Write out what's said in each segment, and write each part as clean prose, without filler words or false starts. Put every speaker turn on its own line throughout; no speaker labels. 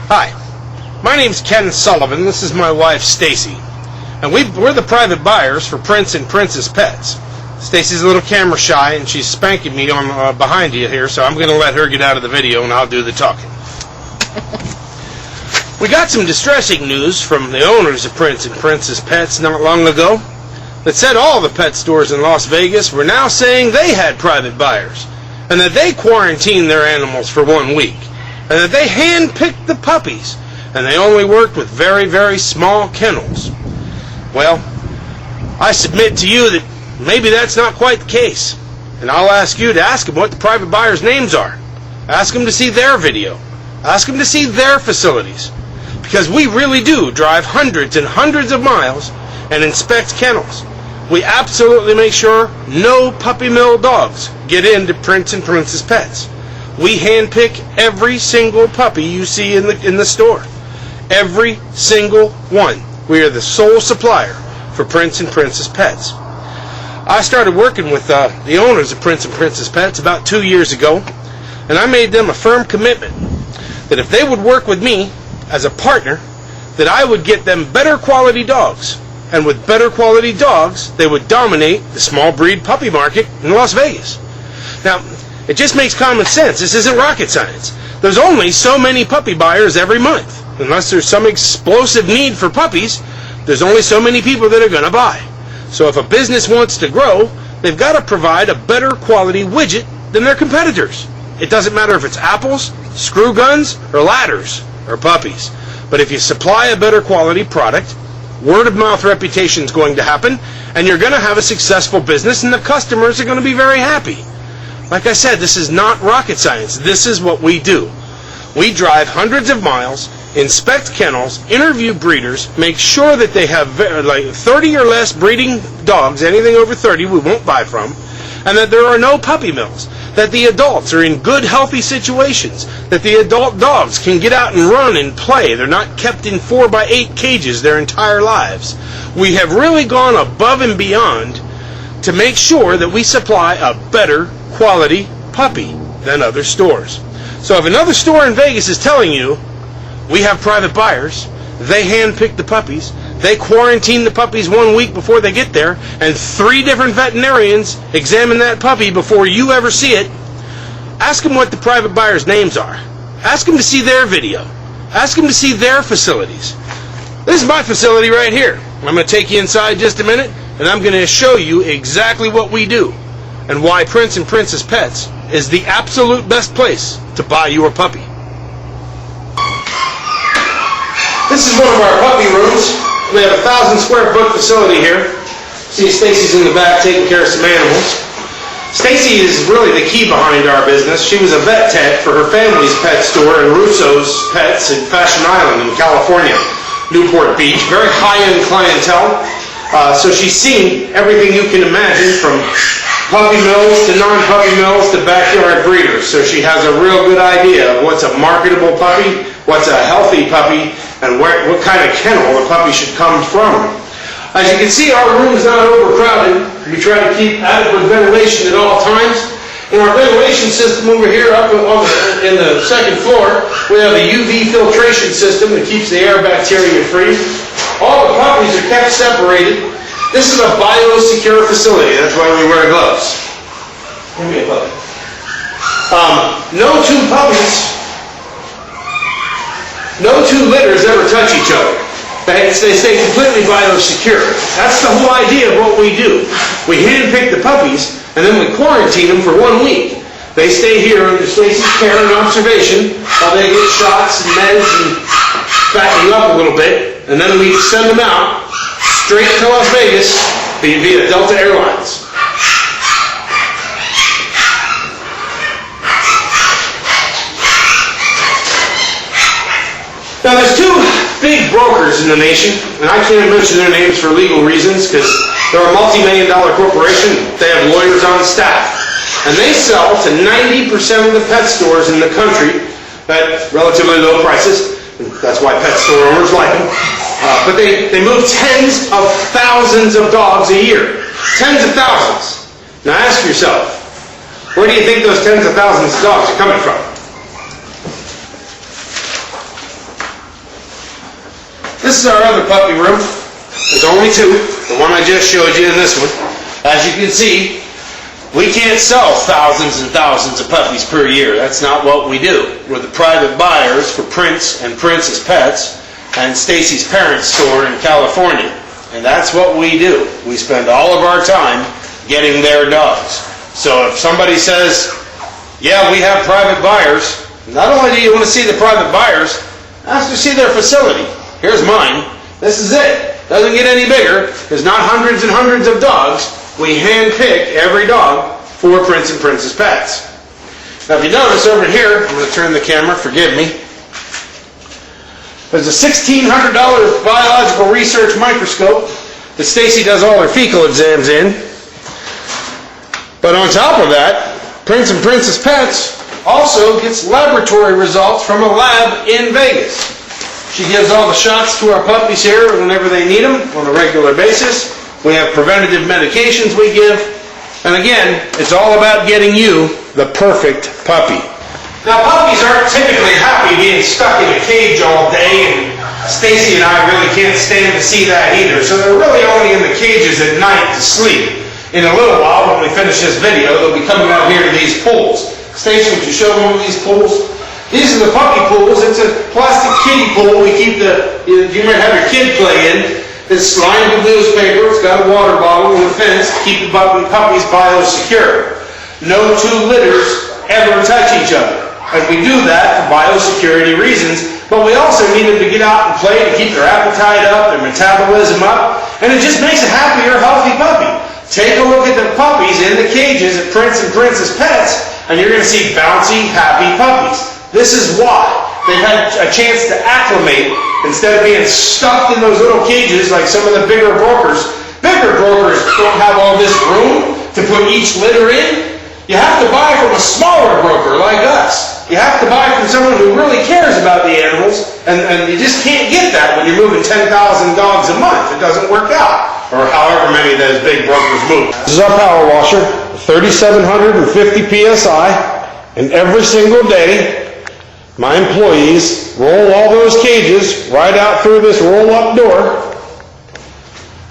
Hi, my name's Ken Sullivan. This is my wife, Stacy. And we're the private buyers for Prince and Princess Pets. Stacy's a little camera shy, and she's spanking me on behind you here, so I'm going to let her get out of the video, and I'll do the talking. We got some distressing news from the owners of Prince and Princess Pets not long ago that said all the pet stores in Las Vegas were now saying they had private buyers, and that they quarantined their animals for 1 week, and that they hand-picked the puppies, and they only worked with very, very small kennels. Well, I submit to you that maybe that's not quite the case, and I'll ask you to ask them what the private buyers' names are. Ask them to see their video. Ask them to see their facilities, because we really do drive hundreds and hundreds of miles and inspect kennels. We absolutely make sure no puppy mill dogs get into Prince and Princess Pets. We handpick every single puppy you see in the store. Every single one. We are the sole supplier for Prince and Princess Pets. I started working with the owners of Prince and Princess Pets about 2 years ago, and I made them a firm commitment that if they would work with me as a partner, that I would get them better quality dogs. And with better quality dogs, they would dominate the small breed puppy market in Las Vegas. Now, it just makes common sense. This isn't rocket science. There's only so many puppy buyers every month. Unless there's some explosive need for puppies, there's only so many people that are going to buy. So if a business wants to grow, they've got to provide a better quality widget than their competitors. It doesn't matter if it's apples, screw guns, or ladders, or puppies. But if you supply a better quality product, word of mouth reputation is going to happen, and you're going to have a successful business, and the customers are going to be very happy. Like I said, this is not rocket science. This is what we do. We drive hundreds of miles, inspect kennels, interview breeders, make sure that they have like 30 or less breeding dogs, anything over 30 we won't buy from, and that there are no puppy mills, that the adults are in good, healthy situations, that the adult dogs can get out and run and play. They're not kept in 4x8 cages their entire lives. We have really gone above and beyond to make sure that we supply a better quality puppy than other stores. So if another store in Vegas is telling you we have private buyers, they handpick the puppies, they quarantine the puppies 1 week before they get there, and 3 different veterinarians examine that puppy before you ever see it, ask them what the private buyers' names are. Ask them to see their video. Ask them to see their facilities. This is my facility right here. I'm going to take you inside just a minute, and I'm going to show you exactly what we do and why Prince and Princess Pets is the absolute best place to buy your puppy. This is one of our puppy rooms. We have a 1,000 square foot facility here. See, Stacy's in the back taking care of some animals. Stacy is really the key behind our business. She was a vet tech for her family's pet store in RUSSO'S Pets in Fashion Island in California, Newport Beach. Very high-end clientele. So she's seen everything you can imagine, from puppy mills to non-puppy mills to backyard breeders. So she has a real good idea of what's a marketable puppy, what's a healthy puppy, and what kind of kennel the puppy should come from. As you can see, our room is not overcrowded. We try to keep adequate ventilation at all times. In our ventilation system over here up in the second floor, we have a UV filtration system that keeps the air bacteria free. All the puppies are kept separated. This is a biosecure facility. That's why we wear gloves. Give me a puppy. No two litters ever touch each other. They stay completely biosecure. That's the whole idea of what we do. We handpick the puppies, and then we quarantine them for 1 week. They stay here under Stacy's care and observation while they get shots and meds and fattening up a little bit, and then we send them out straight to Las Vegas via Delta Airlines. Now, there's 2 big brokers in the nation, and I can't mention their names for legal reasons because they're a multi-million-dollar corporation. They have lawyers on staff, and they sell to 90% of the pet stores in the country at relatively low prices. That's why pet store owners like them. But they move tens of thousands of dogs a year. Tens of thousands. Now ask yourself, where do you think those tens of thousands of dogs are coming from? This is our other puppy room. There's only two. The one I just showed you and this one. As you can see, we can't sell thousands and thousands of puppies per year. That's not what we do. We're the private buyers for Prince and Princess Pets and Stacy's parents' store in California. And that's what we do. We spend all of our time getting their dogs. So if somebody says, yeah, we have private buyers, not only do you want to see the private buyers, ask to see their facility. Here's mine. This is it. Doesn't get any bigger. There's not hundreds and hundreds of dogs. We hand-pick every dog for Prince and Princess Pets. Now if you notice over here, I'm going to turn the camera, forgive me. There's a $1,600 biological research microscope that Stacy does all her fecal exams in. But on top of that, Prince and Princess Pets also gets laboratory results from a lab in Vegas. She gives all the shots to our puppies here whenever they need them on a regular basis. We have preventative medications we give. And again, it's all about getting you the perfect puppy. Now, puppies aren't typically happy being stuck in a cage all day, and Stacy and I really can't stand to see that either. So they're really only in the cages at night to sleep. In a little while, when we finish this video, they'll be coming out here to these pools. Stacy, would you show them one of these pools? These are the puppy pools. It's a plastic kiddie pool. We keep you might have your kid play in. It's lined with newspaper. It's got a water bottle and a fence to keep the puppies biosecure. No two litters ever touch each other. And we do that for biosecurity reasons, but we also need them to get out and play to keep their appetite up, their metabolism up, and it just makes a happier, healthy puppy. Take a look at the puppies in the cages at Prince and Princess Pets, and you're going to see bouncy, happy puppies. This is why. They've had a chance to acclimate instead of being stuffed in those little cages like some of the bigger brokers. Bigger brokers don't have all this room to put each litter in. You have to buy from a smaller broker like us. You have to buy from someone who really cares about the animals, and you just can't get that when you're moving 10,000 dogs a month. It doesn't work out, or however many those big brokers move. This is our power washer, 3,750 PSI, and every single day, my employees roll all those cages right out through this roll-up door,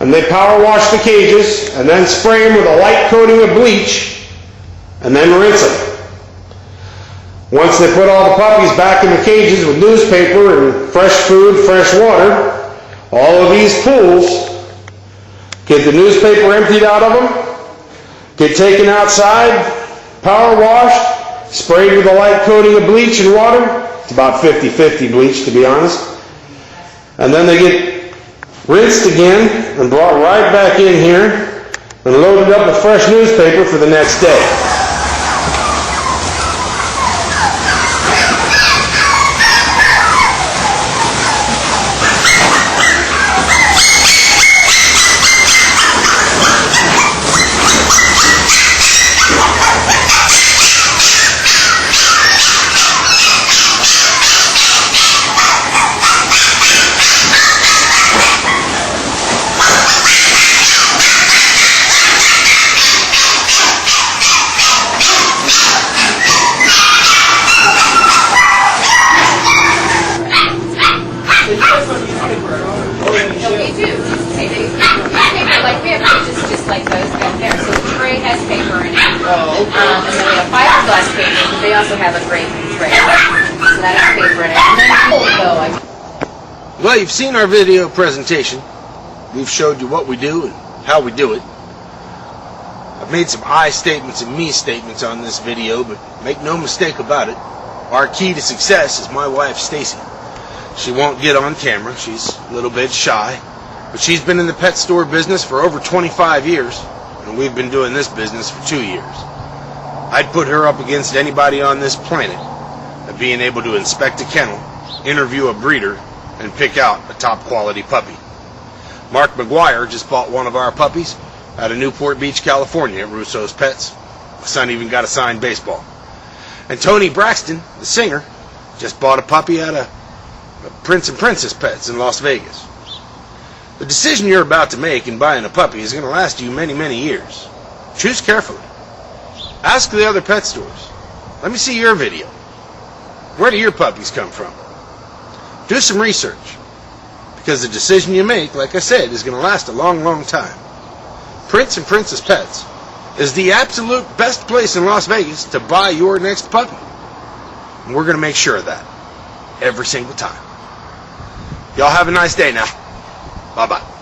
and they power wash the cages, and then spray them with a light coating of bleach, and then rinse them. Once they put all the puppies back in the cages with newspaper and fresh food, fresh water, all of these pools get the newspaper emptied out of them, get taken outside, power washed, sprayed with a light coating of bleach and water. It's about 50-50 bleach, to be honest. And then they get rinsed again and brought right back in here and loaded up with fresh newspaper for the next day.
They also have a great tray. So that has paper in it. And then
well, you've seen our video presentation. We've showed you what we do and how we do it. I've made some I statements and me statements on this video, but make no mistake about it, our key to success is my wife, Stacy. She won't get on camera. She's a little bit shy, but she's been in the pet store business for over 25 years, and we've been doing this business for 2 years. I'd put her up against anybody on this planet of being able to inspect a kennel, interview a breeder, and pick out a top quality puppy. Mark McGuire just bought one of our puppies out of Newport Beach, California at RUSSO'S Pets. My son even got a signed baseball. And Tony Braxton, the singer, just bought a puppy out of Prince and Princess Pets in Las Vegas. The decision you're about to make in buying a puppy is going to last you many, many years. Choose carefully. Ask the other pet stores. Let me see your video. Where do your puppies come from? Do some research. Because the decision you make, like I said, is going to last a long, long time. Prince and Princess Pets is the absolute best place in Las Vegas to buy your next puppy. And we're going to make sure of that every single time. Y'all have a nice day now. Bye-bye.